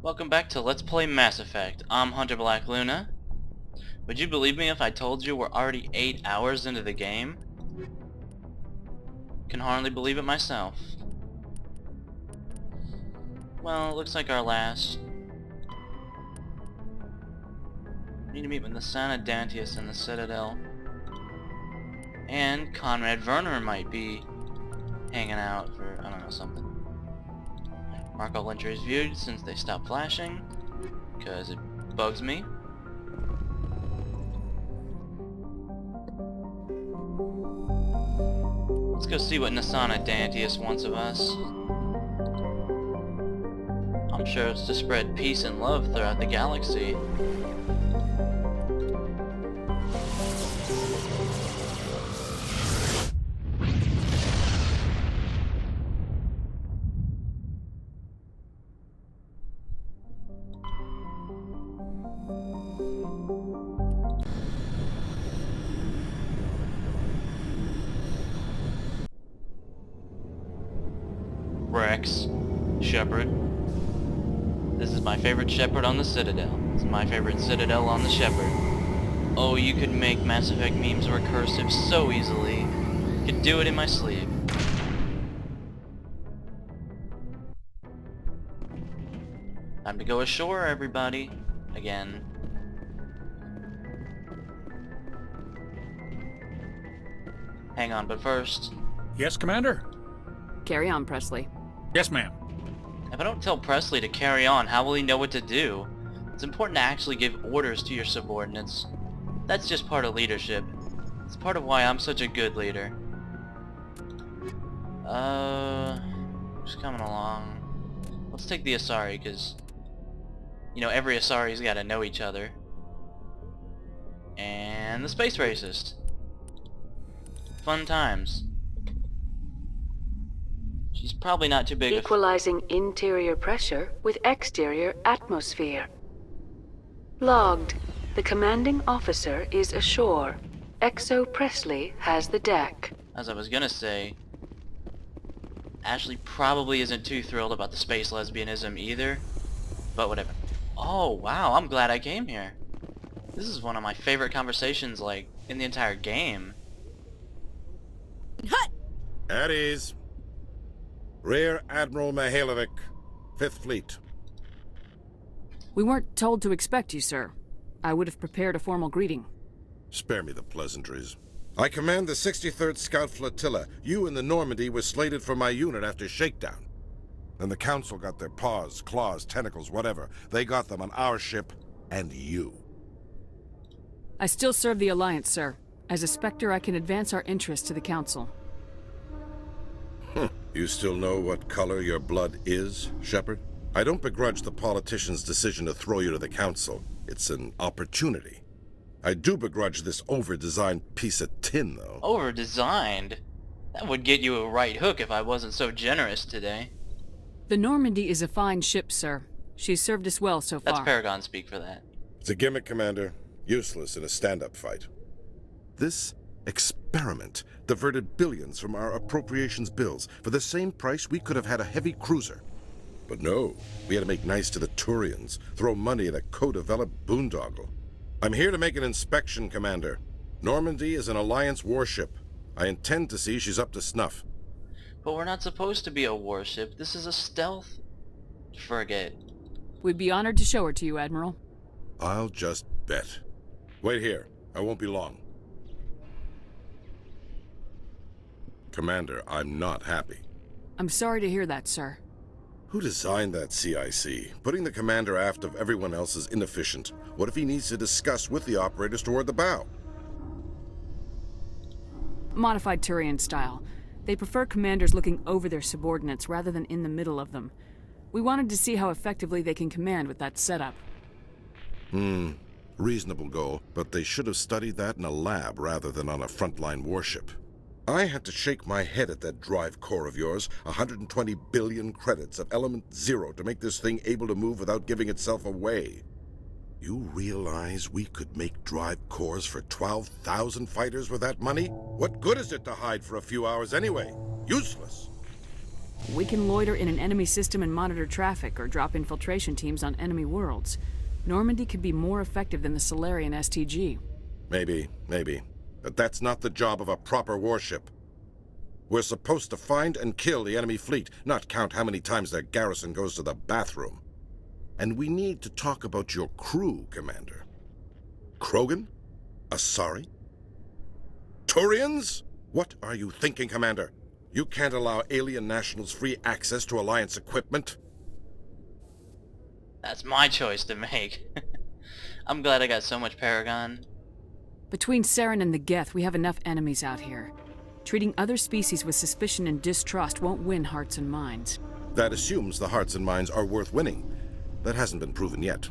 Welcome back to Let's Play Mass Effect. I'm Hunter Black Luna. Would you believe me if I told you we're already 8 hours into the game? Can hardly believe it myself. Well, it looks like our last... We need to meet with the son of Dantius in the Citadel. And Conrad Verner might be hanging out for, I don't know, something. Mark all entries viewed since they stopped flashing, because it bugs me. Let's go see what Nasana Dantius wants of us. I'm sure it's to spread peace and love throughout the galaxy. Rex, Shepard. This is my favorite Shepard on the Citadel. It's my favorite Citadel on the Shepard. Oh, you could make Mass Effect memes recursive so easily. Could do it in my sleep. Time to go ashore, everybody. Again. Hang on, but first... Yes, Commander? Carry on, Presley. Yes, ma'am. If I don't tell Presley to carry on, how will he know what to do? It's important to actually give orders to your subordinates. That's just part of leadership. It's part of why I'm such a good leader. Just coming along. Let's take the Asari, because, you know, every Asari's gotta know each other. And the Space Racist. Fun times. She's probably not too big a... Equalizing interior pressure with exterior atmosphere. Logged. The commanding officer is ashore. Exo Presley has the deck. As I was gonna say, Ashley probably isn't too thrilled about the space lesbianism either, but whatever. Oh wow, I'm glad I came here. This is one of my favorite conversations, like, in the entire game. At ease. Rear Admiral Mikhailovich, 5th Fleet. We weren't told to expect you, sir. I would have prepared a formal greeting. Spare me the pleasantries. I command the 63rd Scout Flotilla. You and the Normandy were slated for my unit after shakedown. Then the Council got their paws, claws, tentacles, whatever. They got them on our ship, and you. I still serve the Alliance, sir. As a Spectre, I can advance our interests to the Council. You still know what color your blood is, Shepard? I don't begrudge the politician's decision to throw you to the Council. It's an opportunity. I do begrudge this over-designed piece of tin, though. Over-designed? That would get you a right hook if I wasn't so generous today. The Normandy is a fine ship, sir. She's served us well so far. That's Paragon speak for that. It's a gimmick, Commander. Useless in a stand-up fight. This experiment diverted billions from our appropriations bills. For the same price, we could have had a heavy cruiser. But no, we had to make nice to the Turians, throw money at a co-developed boondoggle. I'm here to make an inspection, Commander. Normandy is an Alliance warship. I intend to see she's up to snuff. But we're not supposed to be a warship. This is a stealth frigate. We'd be honored to show her to you, Admiral. I'll just bet. Wait here. I won't be long. Commander, I'm not happy. I'm sorry to hear that, sir. Who designed that CIC? Putting the commander aft of everyone else is inefficient. What if he needs to discuss with the operators toward the bow? Modified Turian style. They prefer commanders looking over their subordinates rather than in the middle of them. We wanted to see how effectively they can command with that setup. Reasonable goal, but they should have studied that in a lab rather than on a frontline warship. I had to shake my head at that drive core of yours. 120 billion credits of element 0 to make this thing able to move without giving itself away. You realize we could make drive cores for 12,000 fighters with that money? What good is it to hide for a few hours anyway? Useless. We can loiter in an enemy system and monitor traffic, or drop infiltration teams on enemy worlds. Normandy could be more effective than the Solarian STG. Maybe. But that's not the job of a proper warship. We're supposed to find and kill the enemy fleet, not count how many times their garrison goes to the bathroom. And we need to talk about your crew, Commander. Krogan? Asari? Turians? What are you thinking, Commander? You can't allow alien nationals free access to Alliance equipment? That's my choice to make. I'm glad I got so much Paragon. Between Saren and the Geth, we have enough enemies out here. Treating other species with suspicion and distrust won't win hearts and minds. That assumes the hearts and minds are worth winning. That hasn't been proven yet.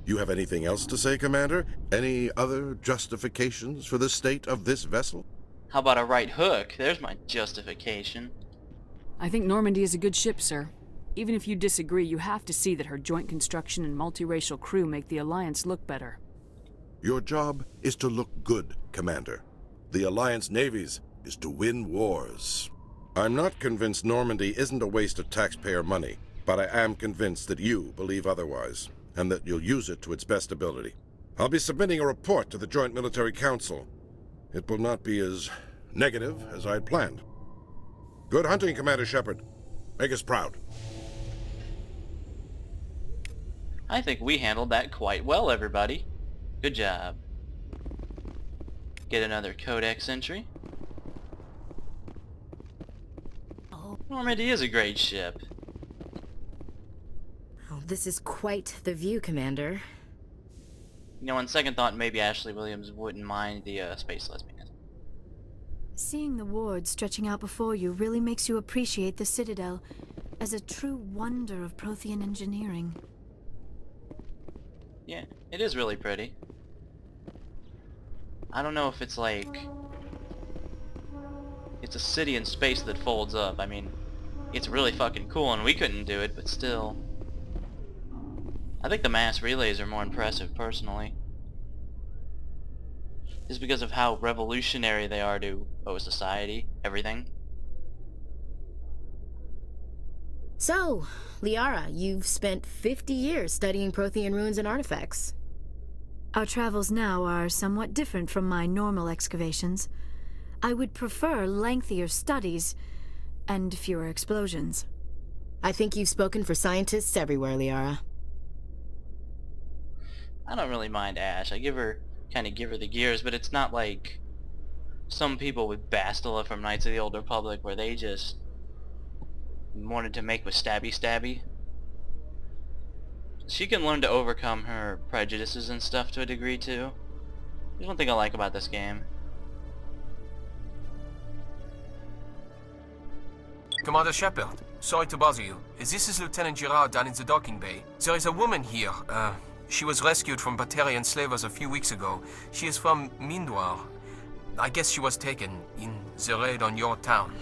You have anything else to say, Commander? Any other justifications for the state of this vessel? How about a right hook? There's my justification. I think Normandy is a good ship, sir. Even if you disagree, you have to see that her joint construction and multiracial crew make the Alliance look better. Your job is to look good, Commander. The Alliance navies is to win wars. I'm not convinced Normandy isn't a waste of taxpayer money, but I am convinced that you believe otherwise, and that you'll use it to its best ability. I'll be submitting a report to the Joint Military Council. It will not be as negative as I'd planned. Good hunting, Commander Shepard. Make us proud. I think we handled that quite well, everybody. Good job. Get another Codex entry. Normandy is a great ship. Oh, this is quite the view, Commander. You know, on second thought, maybe Ashley Williams wouldn't mind the space lesbian. Seeing the ward stretching out before you really makes you appreciate the Citadel as a true wonder of Prothean engineering. Yeah, it is really pretty. I don't know if it's like... It's a city in space that folds up. I mean, it's really fucking cool and we couldn't do it, but still. I think the mass relays are more impressive, personally. Just because of how revolutionary they are to, society, everything. So, Liara, you've spent 50 years studying Prothean ruins and artifacts. Our travels now are somewhat different from my normal excavations. I would prefer lengthier studies and fewer explosions. I think you've spoken for scientists everywhere, Liara. I don't really mind Ash. I kind of give her the gears, but it's not like some people with Bastila from Knights of the Old Republic where they just wanted to make with stabby. She can learn to overcome her prejudices and stuff to a degree too. There's one thing I like about this game. Commander Shepard, sorry to bother you. This is Lieutenant Girard down in the docking bay. There is a woman here. She was rescued from Batarian slavers a few weeks ago. She is from Mindwar. I guess she was taken in the raid on your town.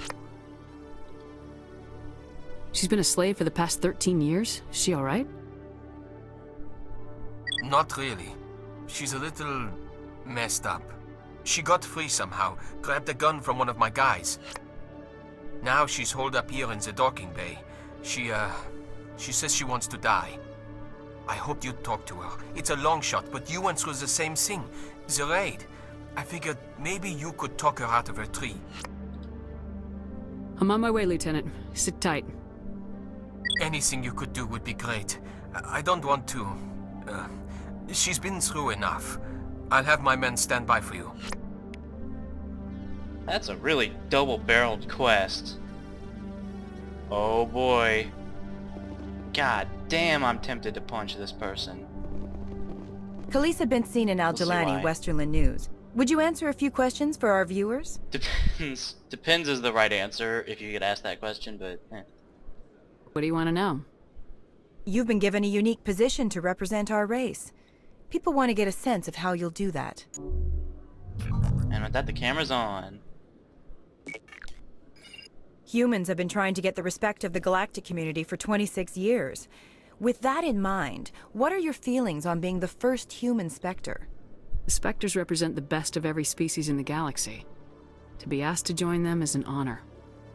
She's been a slave for the past 13 years? Is she alright? Not really. She's a little messed up. She got free somehow, grabbed a gun from one of my guys. Now she's holed up here in the docking bay. She says she wants to die. I hoped you'd talk to her. It's a long shot, but you went through the same thing. The raid. I figured maybe you could talk her out of her tree. I'm on my way, Lieutenant. Sit tight. Anything you could do would be great. I don't want to... she's been through enough. I'll have my men stand by for you. That's a really double-barreled quest. Oh boy. God damn, I'm tempted to punch this person. Khalisa been seen in We'll see Al-Julani, why. Westerland News. Would you answer a few questions for our viewers? Depends. Depends is the right answer if you get asked that question, but What do you want to know? You've been given a unique position to represent our race. People want to get a sense of how you'll do that. And with that, the camera's on. Humans have been trying to get the respect of the galactic community for 26 years. With that in mind, what are your feelings on being the first human Spectre? The Spectres represent the best of every species in the galaxy. To be asked to join them is an honor.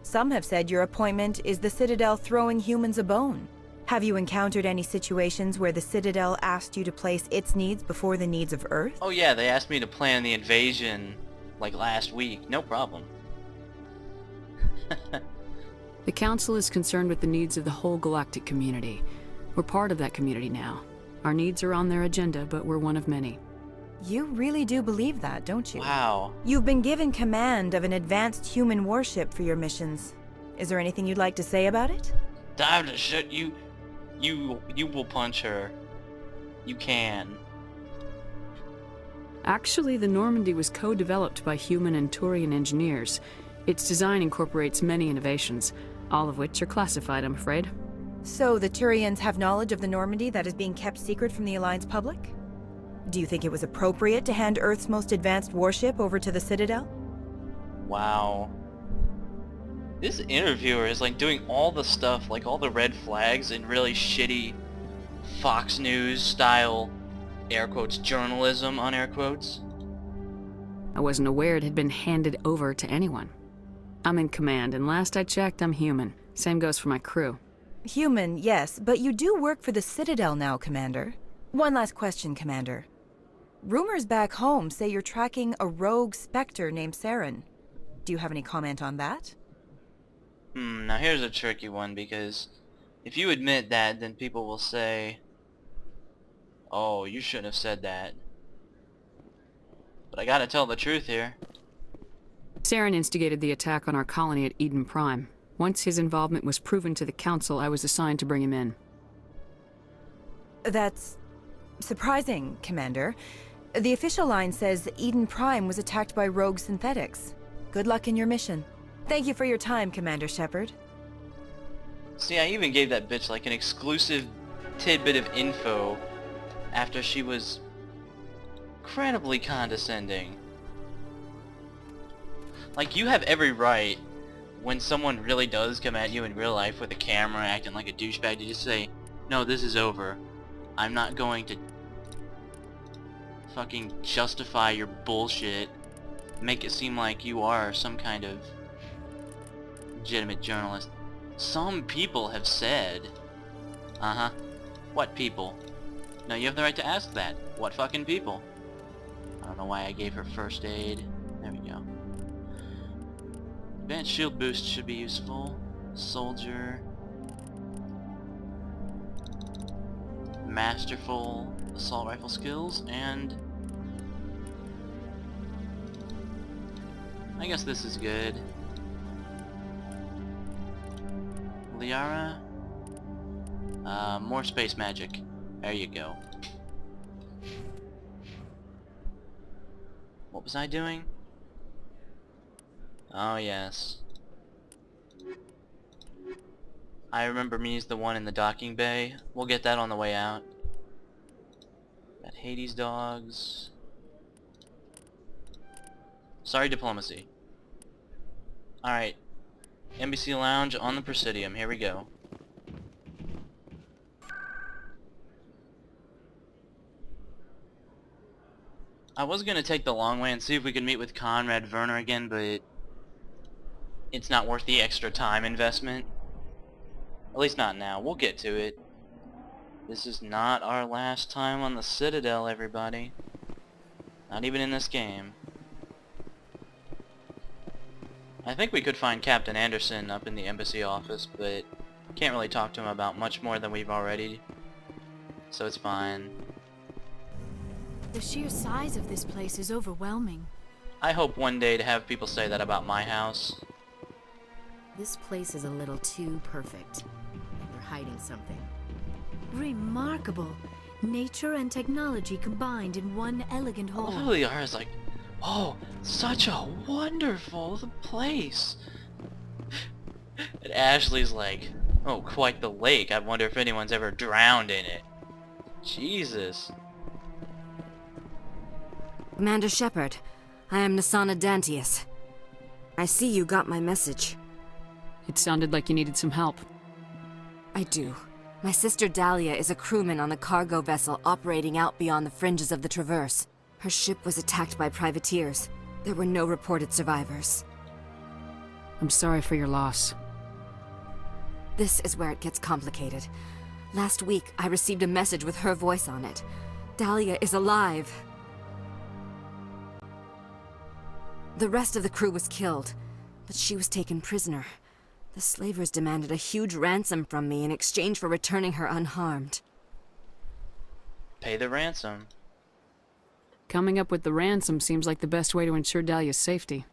Some have said your appointment is the Citadel throwing humans a bone. Have you encountered any situations where the Citadel asked you to place its needs before the needs of Earth? Oh yeah, they asked me to plan the invasion like last week. No problem. The Council is concerned with the needs of the whole galactic community. We're part of that community now. Our needs are on their agenda, but we're one of many. You really do believe that, don't you? Wow. You've been given command of an advanced human warship for your missions. Is there anything you'd like to say about it? Dive to shit. You will punch her. You can. Actually, the Normandy was co-developed by human and Turian engineers. Its design incorporates many innovations, all of which are classified, I'm afraid. So the Turians have knowledge of the Normandy that is being kept secret from the Alliance public? Do you think it was appropriate to hand Earth's most advanced warship over to the Citadel? Wow. This interviewer is like doing all the stuff, like all the red flags in really shitty Fox News style, air quotes, journalism on air quotes. I wasn't aware it had been handed over to anyone. I'm in command, and last I checked, I'm human. Same goes for my crew. Human, yes, but you do work for the Citadel now, Commander. One last question, Commander. Rumors back home say you're tracking a rogue Spectre named Saren. Do you have any comment on that? Now here's a tricky one, because if you admit that, then people will say, oh, you shouldn't have said that. But I gotta tell the truth here. Saren instigated the attack on our colony at Eden Prime. Once his involvement was proven to the Council, I was assigned to bring him in. That's surprising, Commander. The official line says Eden Prime was attacked by rogue synthetics. Good luck in your mission. Thank you for your time, Commander Shepard. See, I even gave that bitch like an exclusive tidbit of info after she was incredibly condescending. Like, you have every right when someone really does come at you in real life with a camera acting like a douchebag to just say, no, this is over. I'm not going to fucking justify your bullshit, make it seem like you are some kind of legitimate journalist. Some people have said, what people? No, you have the right to ask that. What fucking people? I don't know why I gave her first aid. There we go. Advanced shield boost should be useful. Soldier. Masterful assault rifle skills, and I guess this is good. Liara? More space magic. There you go. What was I doing? Oh yes. I remember me's the one in the docking bay. We'll get that on the way out. Got Hades dogs. Sorry, diplomacy. Alright. Embassy Lounge on the Presidium. Here we go. I was gonna take the long way and see if we could meet with Conrad Verner again, but it's not worth the extra time investment. At least not now. We'll get to it. This is not our last time on the Citadel, everybody. Not even in this game. I think we could find Captain Anderson up in the embassy office, but can't really talk to him about much more than we've already. So it's fine. The sheer size of this place is overwhelming. I hope one day to have people say that about my house. This place is a little too perfect. Like they're hiding something. Remarkable. Nature and technology combined in one elegant hall. Liara's like, oh, such a wonderful place. And Ashley's like, oh, quite the lake. I wonder if anyone's ever drowned in it. Jesus. Commander Shepard, I am Nasana Dantius. I see you got my message. It sounded like you needed some help. I do. My sister Dahlia is a crewman on a cargo vessel operating out beyond the fringes of the Traverse. Her ship was attacked by privateers. There were no reported survivors. I'm sorry for your loss. This is where it gets complicated. Last week, I received a message with her voice on it. Dahlia is alive. The rest of the crew was killed, but she was taken prisoner. The slavers demanded a huge ransom from me in exchange for returning her unharmed. Pay the ransom. Coming up with the ransom seems like the best way to ensure Dahlia's safety.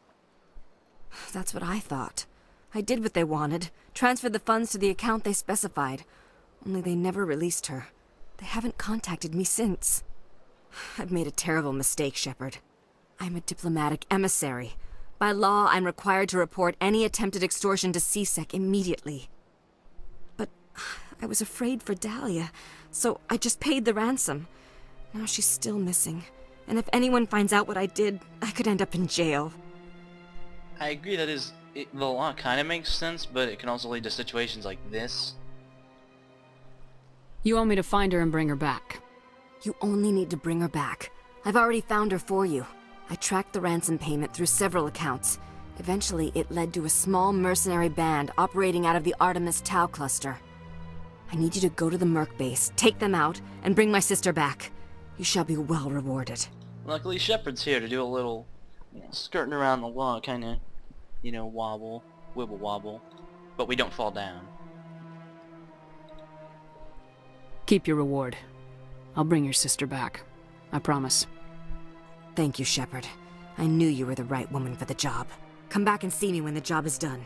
That's what I thought. I did what they wanted, transferred the funds to the account they specified. Only they never released her. They haven't contacted me since. I've made a terrible mistake, Shepard. I'm a diplomatic emissary. By law, I'm required to report any attempted extortion to CSEC immediately. But I was afraid for Dahlia, so I just paid the ransom. Now she's still missing. And if anyone finds out what I did, I could end up in jail. I agree that the law kind of makes sense, but it can also lead to situations like this. You want me to find her and bring her back? You only need to bring her back. I've already found her for you. I tracked the ransom payment through several accounts. Eventually, it led to a small mercenary band operating out of the Artemis Tau cluster. I need you to go to the Merc base, take them out, and bring my sister back. You shall be well rewarded. Luckily, Shepard's here to do a little, skirting around the law, kind of, wibble wobble, but we don't fall down. Keep your reward. I'll bring your sister back. I promise. Thank you, Shepard. I knew you were the right woman for the job. Come back and see me when the job is done.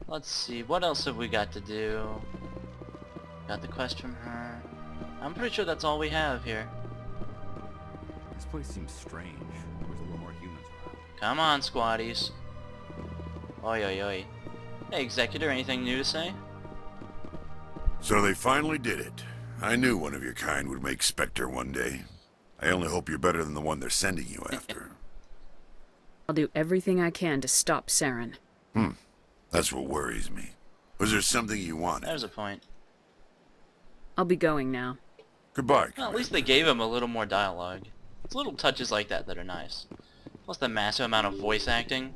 Let's see, what else have we got to do? Got the quest from her. I'm pretty sure that's all we have here. This place seems strange. There's a little more humans around. Come on, squaddies. Oi, oi, oi. Hey, Executor, anything new to say? So they finally did it. I knew one of your kind would make Spectre one day. I only hope you're better than the one they're sending you after. I'll do everything I can to stop Saren. That's what worries me. Was there something you wanted? There's a point. I'll be going now. Goodbye. Well, at least they gave him a little more dialogue. It's little touches like that that are nice. Plus the massive amount of voice acting.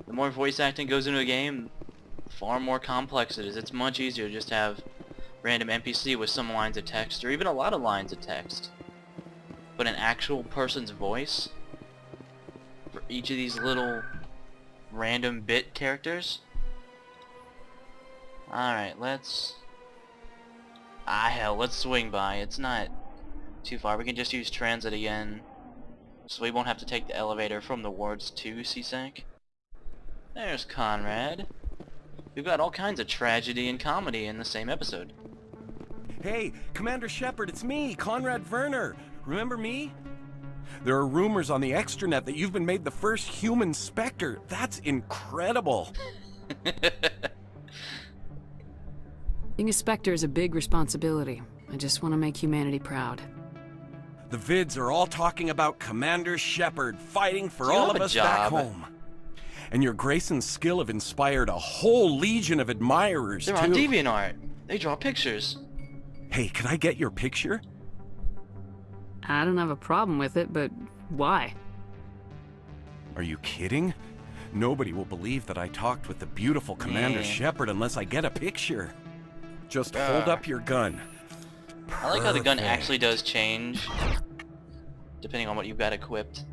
The more voice acting goes into a game, far more complex it is. It's much easier to just have random NPC with some lines of text, or even a lot of lines of text. But an actual person's voice for each of these little random bit characters. Alright, let's swing by. It's not too far. We can just use transit again, so we won't have to take the elevator from the wards to CSEC. There's Conrad. We've got all kinds of tragedy and comedy in the same episode. Hey, Commander Shepard, it's me, Conrad Verner. Remember me? There are rumors on the extranet that you've been made the first human Spectre. That's incredible. Being a Spectre is a big responsibility. I just want to make humanity proud. The vids are all talking about Commander Shepard fighting for Do you all have of a us back job? home. And your grace and skill have inspired a whole legion of admirers, They're too. on DeviantArt. They draw pictures. Hey, can I get your picture? I don't have a problem with it, but why? Are you kidding? Nobody will believe that I talked with the beautiful Commander Yeah. Shepard unless I get a picture. Just hold up your gun. I like how the gun Perfect. actually does change, depending on what you've got equipped.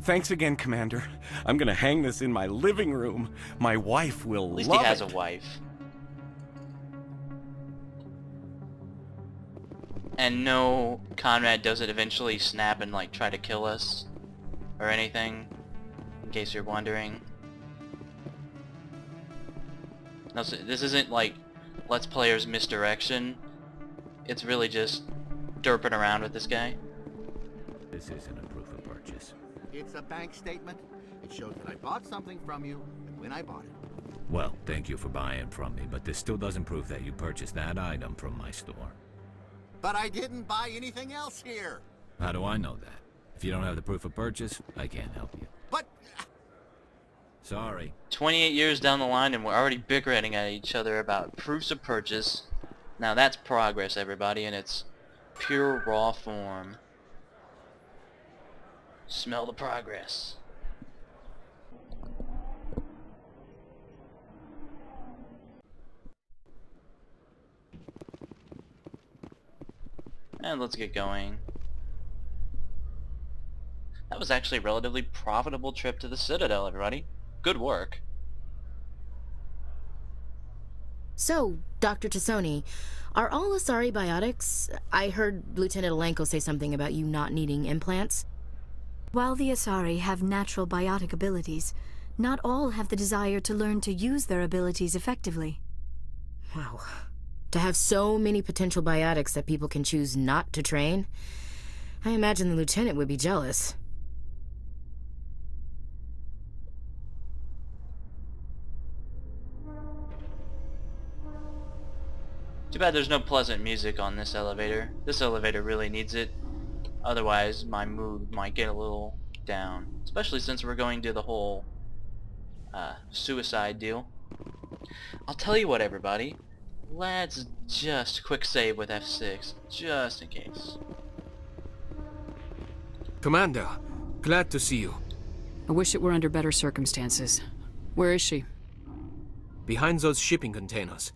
Thanks again, Commander. I'm gonna hang this in my living room. My wife will At least love he has it. a wife. And no, Conrad doesn't eventually snap and like try to kill us or anything, in case you're wondering. No, so this isn't like Let's Player's misdirection. It's really just derping around with this guy. This isn't a proof of purchase. It's a bank statement. It shows that I bought something from you and when I bought it. Well, thank you for buying from me, but this still doesn't prove that you purchased that item from my store. But I didn't buy anything else here. How do I know that? If you don't have the proof of purchase, I can't help you. But Sorry. 28 years down the line and we're already bickering at each other about proofs of purchase. Now that's progress, everybody, and it's pure raw form. Smell the progress. And let's get going. That was actually a relatively profitable trip to the Citadel, everybody. Good work. So, Dr. Tassoni, are all Asari biotics? I heard Lieutenant Alenko say something about you not needing implants. While the Asari have natural biotic abilities, not all have the desire to learn to use their abilities effectively. Wow. To have so many potential biotics that people can choose not to train, I imagine the Lieutenant would be jealous. Too bad there's no pleasant music on this elevator. This elevator really needs it. Otherwise, my mood might get a little down. Especially since we're going to the whole suicide deal. I'll tell you what, everybody. Let's just quick save with F6, just in case. Commander, glad to see you. I wish it were under better circumstances. Where is she? Behind those shipping containers.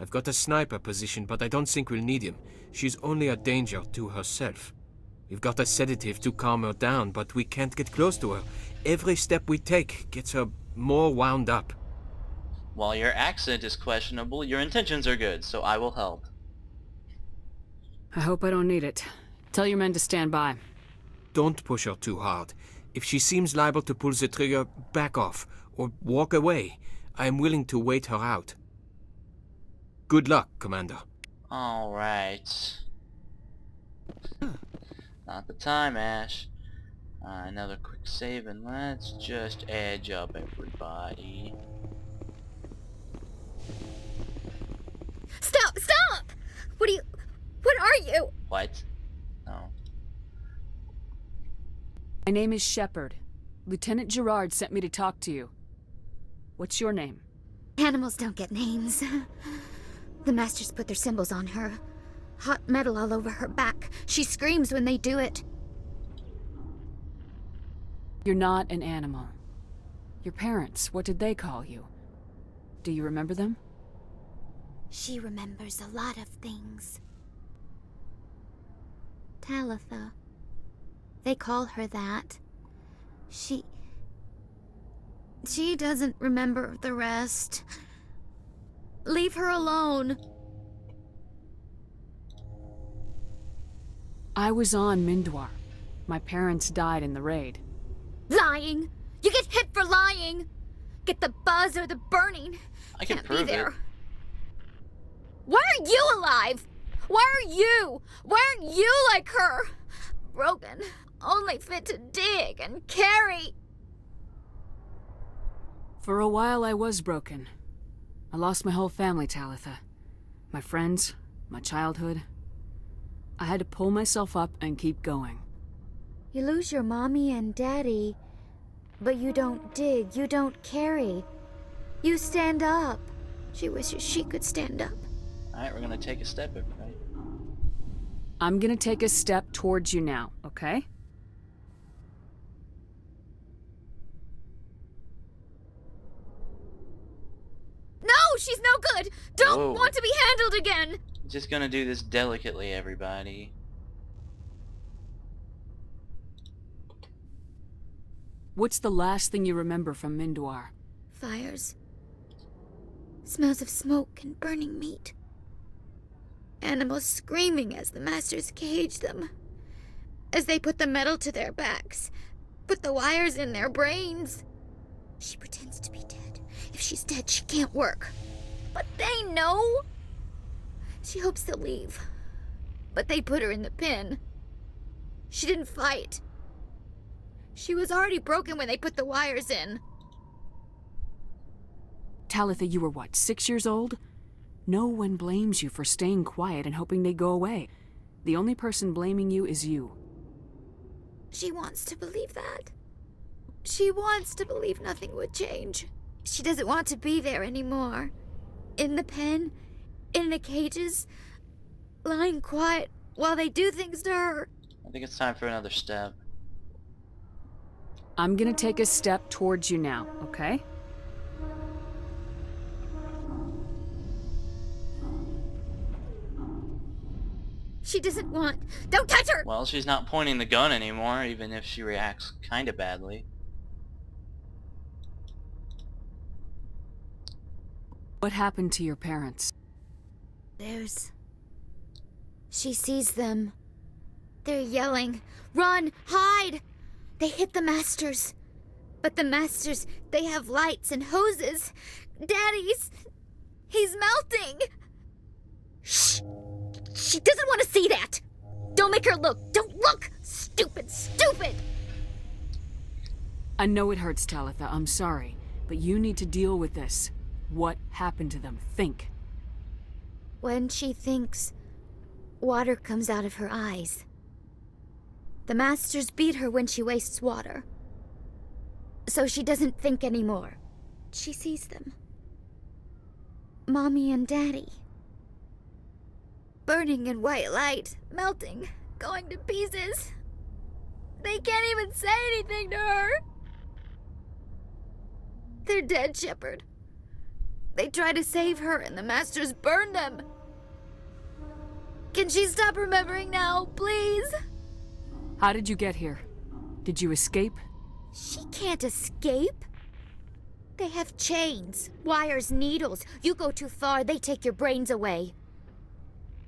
I've got a sniper position, but I don't think we'll need him. She's only a danger to herself. We've got a sedative to calm her down, but we can't get close to her. Every step we take gets her more wound up. While your accent is questionable, your intentions are good, so I will help. I hope I don't need it. Tell your men to stand by. Don't push her too hard. If she seems liable to pull the trigger, back off, or walk away. I am willing to wait her out. Good luck, Commander. Alright. Not the time, Ash. Another quick save, and let's just edge up, everybody. Stop! Stop! What are you? What? No. My name is Shepard. Lieutenant Gerard sent me to talk to you. What's your name? Animals don't get names. The Masters put their symbols on her. Hot metal all over her back. She screams when they do it. You're not an animal. Your parents, what did they call you? Do you remember them? She remembers a lot of things. Talitha. They call her that. She doesn't remember the rest. Leave her alone. I was on Mindwar. My parents died in the raid. Lying! You get hit for lying! Get the buzz or the burning. I can Can't prove be there. it. Why aren't you alive? Why are you? Why aren't you like her? Broken. Only fit to dig and carry. For a while I was broken. I lost my whole family, Talitha. My friends, my childhood. I had to pull myself up and keep going. You lose your mommy and daddy, but you don't dig, you don't carry. You stand up. She wishes she could stand up. Alright, we're gonna take a step, everybody. I'm gonna take a step towards you now, okay? No, she's no good! Don't Whoa. want to be handled again! Just gonna do this delicately, everybody. What's the last thing you remember from Mindwar? Fires. Smells of smoke and burning meat. Animals screaming as the Masters cage them. As they put the metal to their backs. Put the wires in their brains. She pretends to be dead. If she's dead, she can't work. But they know. She hopes to leave. But they put her in the pen. She didn't fight. She was already broken when they put the wires in. Talitha, you were what, 6 years old? No one blames you for staying quiet and hoping they'd go away. The only person blaming you is you. She wants to believe that. She wants to believe nothing would change. She doesn't want to be there anymore. In the pen, in the cages, lying quiet while they do things to her. I think it's time for another step. I'm gonna take a step towards you now, okay? She doesn't want... Don't touch her! Well, she's not pointing the gun anymore, even if she reacts kinda badly. What happened to your parents? She sees them. They're yelling, "Run! Hide!" They hit the Masters. But the Masters, they have lights and hoses. He's melting! Shh! She doesn't want to see that! Don't make her look! Don't look! Stupid! Stupid! I know it hurts, Talitha. I'm sorry. But you need to deal with this. What happened to them? Think. When she thinks, water comes out of her eyes. The Masters beat her when she wastes water. So she doesn't think anymore. She sees them. Mommy and Daddy. Burning in white light, melting, going to pieces. They can't even say anything to her. They're dead, Shepard. They try to save her and the Masters burn them. Can she stop remembering now, please? How did you get here? Did you escape? She can't escape. They have chains, wires, needles. You go too far, they take your brains away.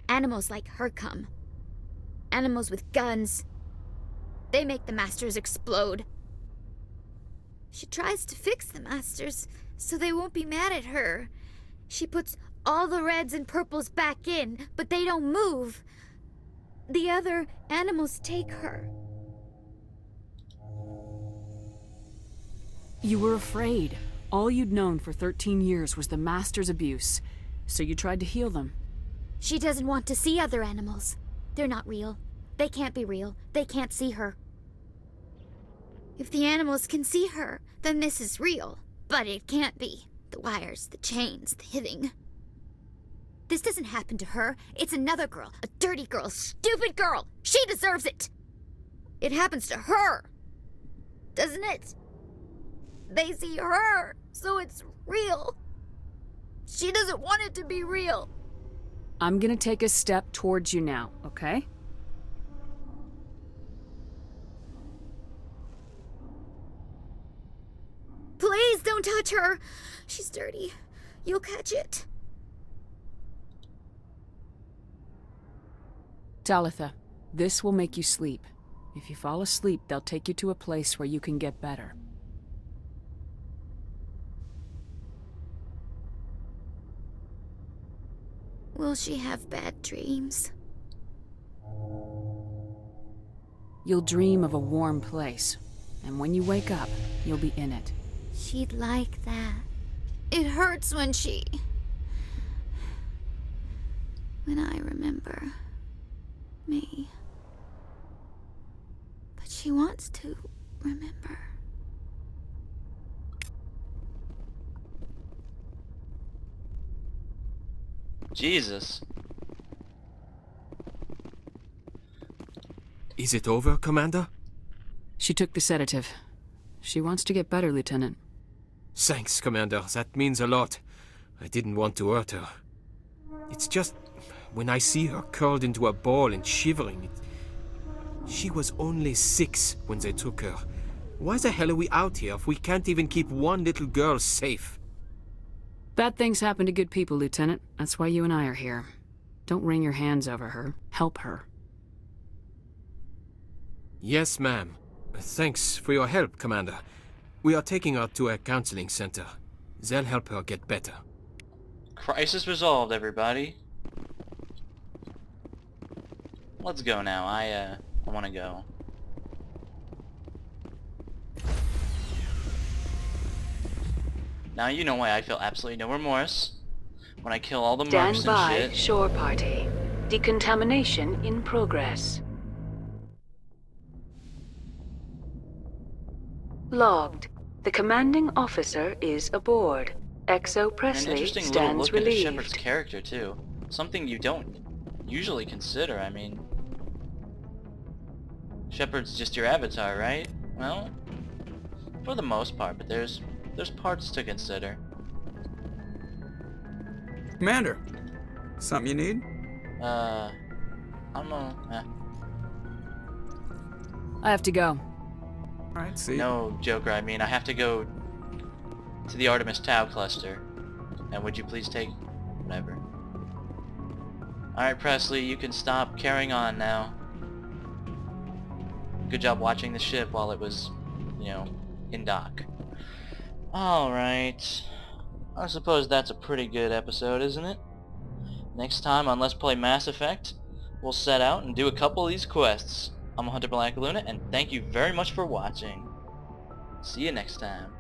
Animals like her come. Animals with guns. They make the Masters explode. She tries to fix the Masters so they won't be mad at her. She puts all the reds and purples back in, but they don't move. The other animals take her. You were afraid. All you'd known for 13 years was the Master's abuse, so you tried to heal them. She doesn't want to see other animals. They're not real. They can't be real. They can't see her. If the animals can see her, then this is real. But it can't be. The wires, the chains, the hitting. This doesn't happen to her. It's another girl. A dirty girl. A stupid girl. She deserves it. It happens to her. Doesn't it? They see her, so it's real. She doesn't want it to be real. I'm gonna take a step towards you now, okay? Please don't touch her. She's dirty. You'll catch it. Talitha, this will make you sleep. If you fall asleep, they'll take you to a place where you can get better. Will she have bad dreams? You'll dream of a warm place, and when you wake up, you'll be in it. She'd like that. It hurts when I remember me. But she wants to remember. Jesus. Is it over, Commander? She took the sedative. She wants to get better, Lieutenant. Thanks, Commander. That means a lot. I didn't want to hurt her. It's just, when I see her curled into a ball and shivering, she was only 6 when they took her. Why the hell are we out here if we can't even keep one little girl safe? Bad things happen to good people, Lieutenant. That's why you and I are here. Don't wring your hands over her. Help her. Yes, ma'am. Thanks for your help, Commander. We are taking her to a counseling center. They'll help her get better. Crisis resolved, everybody. Let's go now. I want to go. Now you know why I feel absolutely no remorse when I kill all the marks Stand by, and shit. shore party. Decontamination in progress. Logged. The commanding officer is aboard. Exo An Presley interesting little stands look into Shepard's relieved. character too. Something you don't usually consider. I mean, Shepard's just your avatar, right? Well, For the most part, but there's parts to consider. Commander, something you need? I don't know. I have to go. Alright, see. No, Joker, I mean, I have to go to the Artemis Tau cluster. And would you please take... whatever. Alright, Presley, you can stop carrying on now. Good job watching the ship while it was, you know, in dock. Alright. I suppose that's a pretty good episode, isn't it? Next time on Let's Play Mass Effect, we'll set out and do a couple of these quests. I'm Hunter Black Luna, and thank you very much for watching. See you next time.